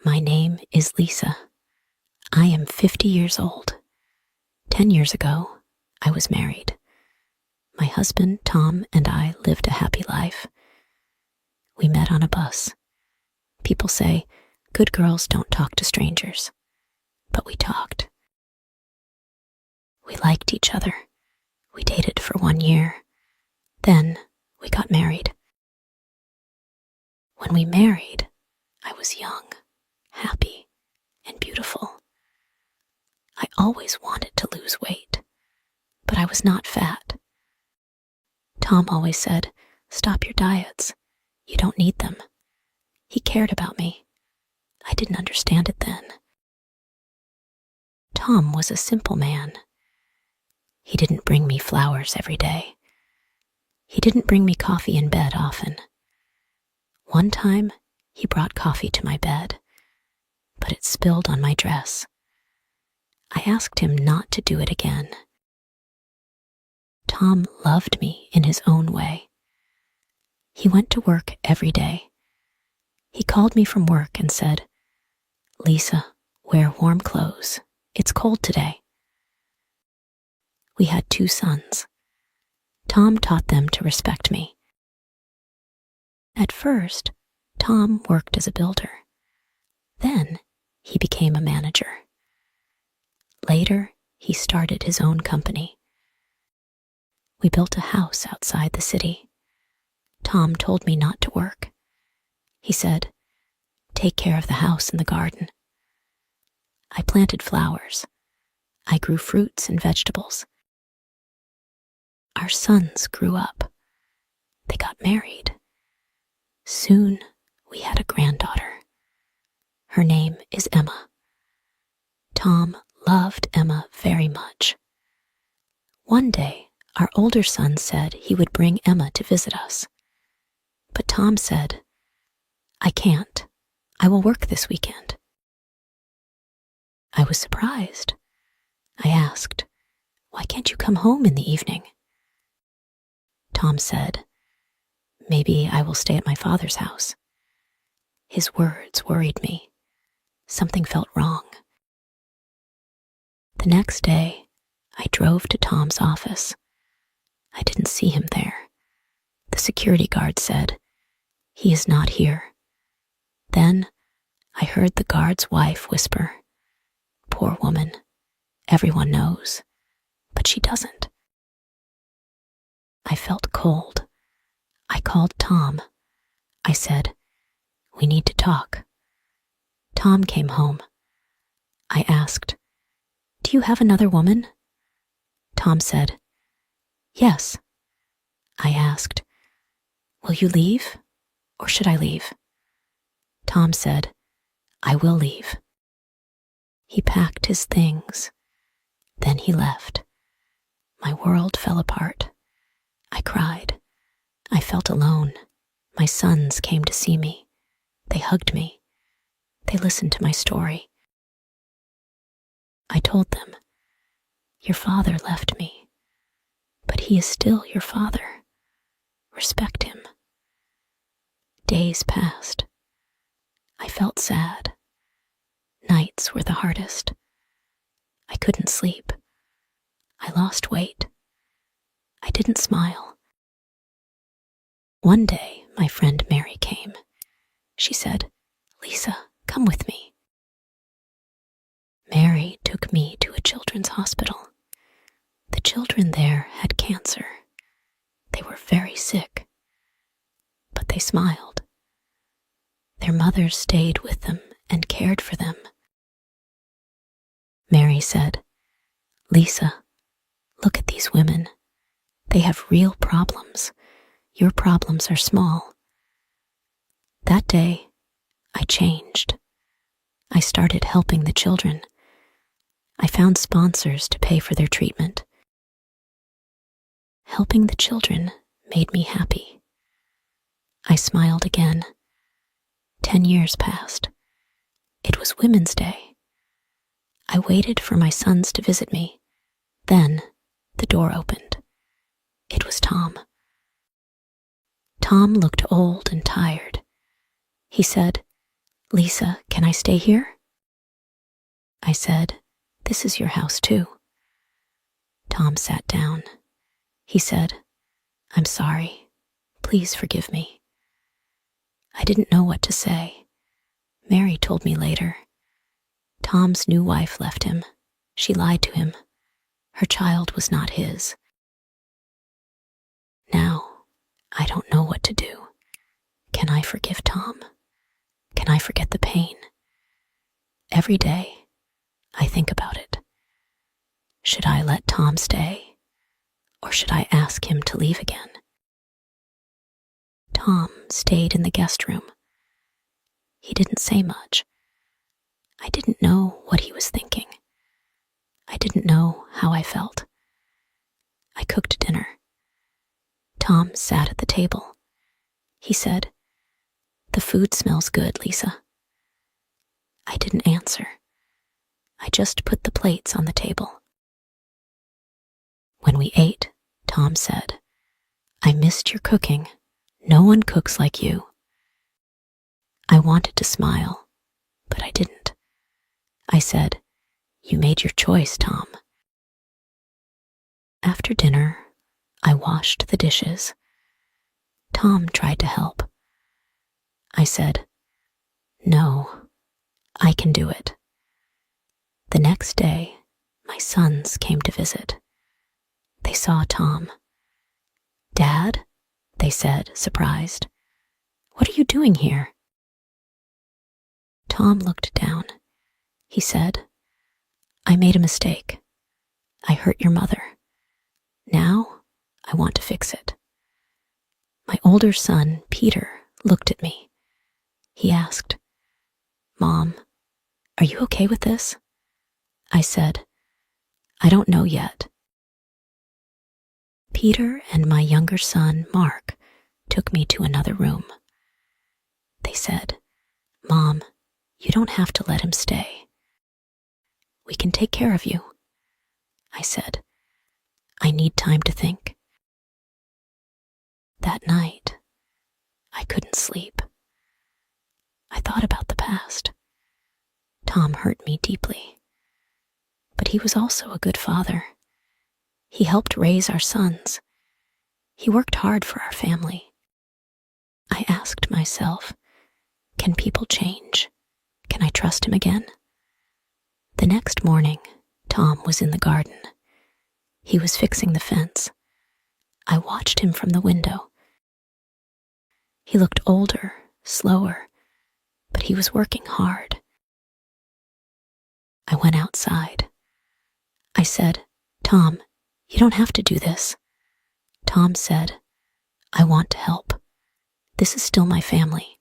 My name is Lisa. I am 50 years old. 10 years ago, I was married. My husband, Tom, and I lived a happy life. We met on a bus. People say, good girls don't talk to strangers. But we talked. We liked each other. We dated for 1 year. Then we got married. When we married, I was young, happy, and beautiful. I always wanted to lose weight, but I was not fat. Tom always said, stop your diets. You don't need them. He cared about me. I didn't understand it then. Tom was a simple man. He didn't bring me flowers every day. He didn't bring me coffee in bed often. One time, he brought coffee to my bed, but it spilled on my dress. I asked him not to do it again. Tom loved me in his own way. He went to work every day. He called me from work and said, Lisa, wear warm clothes. It's cold today. We had 2 sons. Tom taught them to respect me. At first, Tom worked as a builder. Then, he became a manager. Later, he started his own company. We built a house outside the city. Tom told me not to work. He said, take care of the house and the garden. I planted flowers. I grew fruits and vegetables. Our sons grew up. They got married. Soon, we had a granddaughter. Her name is Emma. Tom loved Emma very much. One day, our older son said he would bring Emma to visit us. But Tom said, I can't. I will work this weekend. I was surprised. I asked, why can't you come home in the evening? Tom said, maybe I will stay at my father's house. His words worried me. Something felt wrong. The next day, I drove to Tom's office. I didn't see him there. The security guard said, he is not here. Then I heard the guard's wife whisper, poor woman, everyone knows, but she doesn't. I felt cold. I called Tom. I said, we need to talk. Tom came home. I asked, do you have another woman? Tom said, yes. I asked, will you leave, or should I leave? Tom said, I will leave. He packed his things. Then he left. My world fell apart. I cried. I felt alone. My sons came to see me. They hugged me. They listened to my story. I told them, your father left me, but he is still your father. Respect him. Days passed. I felt sad. Nights were the hardest. I couldn't sleep. I lost weight. I didn't smile. One day, my friend Mary came. She said, Lisa, come with me. Mary took me to a children's hospital. The children there had cancer. They were very sick, but they smiled. Their mothers stayed with them and cared for them. Mary said, Lisa, look at these women. They have real problems. Your problems are small. That day, I changed. I started helping the children. I found sponsors to pay for their treatment. Helping the children made me happy. I smiled again. 10 years passed. It was Women's Day. I waited for my sons to visit me. Then, the door opened. It was Tom. Tom looked old and tired. He said, Lisa, can I stay here? I said, this is your house too. Tom sat down. He said, I'm sorry. Please forgive me. I didn't know what to say. Mary told me later. Tom's new wife left him. She lied to him. Her child was not his. Now, I don't know what to do. Can I forgive Tom? Can I forget the pain? Every day, I think about it. Should I let Tom stay? Or should I ask him to leave again? Tom stayed in the guest room. He didn't say much. I didn't know what he was thinking. I didn't know how I felt. I cooked dinner. Tom sat at the table. He said, the food smells good, Lisa. I didn't answer. I just put the plates on the table. When we ate, Tom said, I missed your cooking. No one cooks like you. I wanted to smile, but I didn't. I said, you made your choice, Tom. After dinner, I washed the dishes. Tom tried to help. I said, no, I can do it. The next day, my sons came to visit. They saw Tom. Dad, they said, surprised. What are you doing here? Tom looked down. He said, I made a mistake. I hurt your mother. Now, I want to fix it. My older son, Peter, looked at me. He asked, Mom, are you okay with this? I said, I don't know yet. Peter and my younger son, Mark, took me to another room. They said, Mom, you don't have to let him stay. We can take care of you. I said, I need time to think. That night, I couldn't sleep. I thought about the past. Tom hurt me deeply. But he was also a good father. He helped raise our sons. He worked hard for our family. I asked myself, can people change? Can I trust him again? The next morning, Tom was in the garden. He was fixing the fence. I watched him from the window. He looked older, slower, but he was working hard. I went outside. I said, Tom, you don't have to do this. Tom said, I want to help. This is still my family.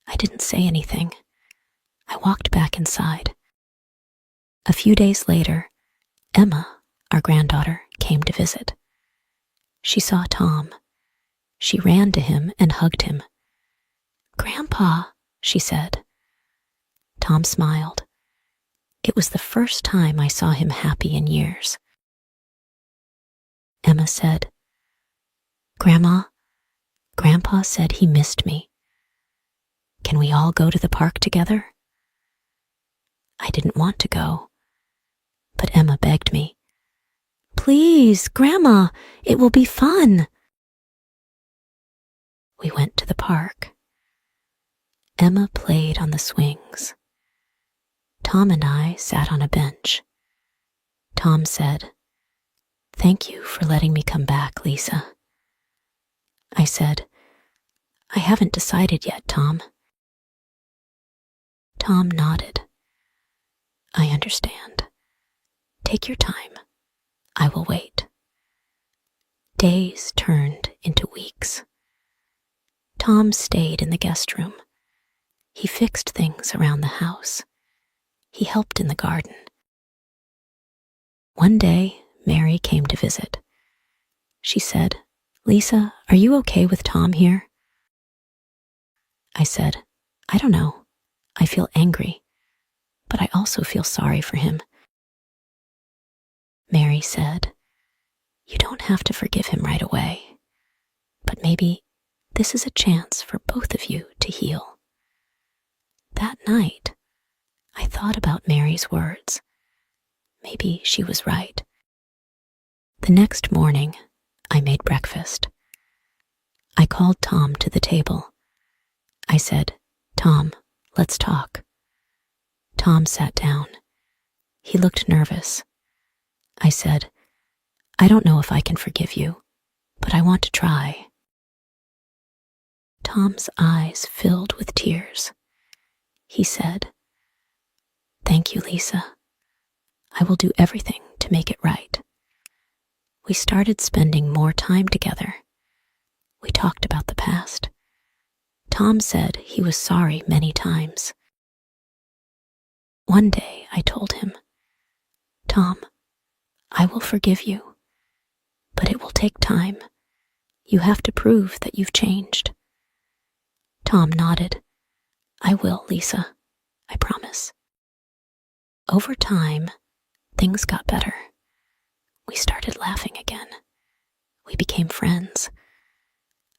I didn't say anything. I walked back inside. A few days later, Emma, our granddaughter, came to visit. She saw Tom. She ran to him and hugged him. Grandpa, she said. Tom smiled. It was the first time I saw him happy in years. Emma said, Grandma, Grandpa said he missed me. Can we all go to the park together? I didn't want to go, but Emma begged me. Please, Grandma, it will be fun. We went to the park. Emma played on the swings. Tom and I sat on a bench. Tom said, Thank you for letting me come back, Lisa. I said, I haven't decided yet, Tom. Tom nodded. I understand. Take your time. I will wait. Days turned into weeks. Tom stayed in the guest room. He fixed things around the house. He helped in the garden. One day, Mary came to visit. She said, Lisa, are you okay with Tom here? I said, I don't know. I feel angry, but I also feel sorry for him. Mary said, You don't have to forgive him right away, but maybe this is a chance for both of you to heal. night, I thought about Mary's words. Maybe she was right. The next morning, I made breakfast. I called Tom to the table. I said, "Tom, let's talk." Tom sat down. He looked nervous. I said, "I don't know if I can forgive you, but I want to try." Tom's eyes filled with tears. He said, "Thank you, Lisa. I will do everything to make it right." We started spending more time together. We talked about the past. Tom said he was sorry many times. One day I told him, "Tom, I will forgive you, but it will take time. You have to prove that you've changed." Tom nodded. "I will, Lisa. I promise." Over time, things got better. We started laughing again. We became friends.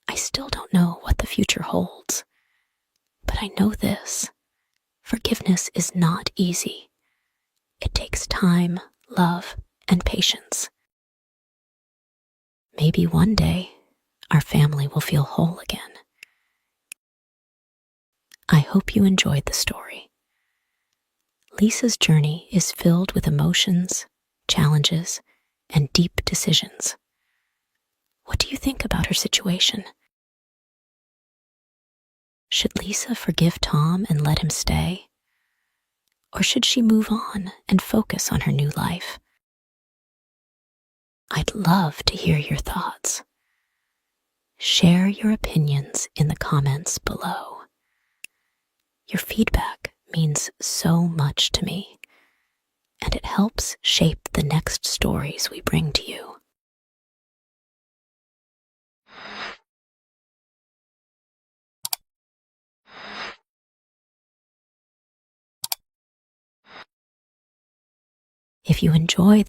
I still don't know what the future holds, but I know this: forgiveness is not easy. It takes time, love, and patience. Maybe one day, our family will feel whole again. I hope you enjoyed the story. Lisa's journey is filled with emotions, challenges, and deep decisions. What do you think about her situation? Should Lisa forgive Tom and let him stay? Or should she move on and focus on her new life? I'd love to hear your thoughts. Share your opinions in the comments below. Your feedback means so much to me, and it helps shape the next stories we bring to you. If you enjoy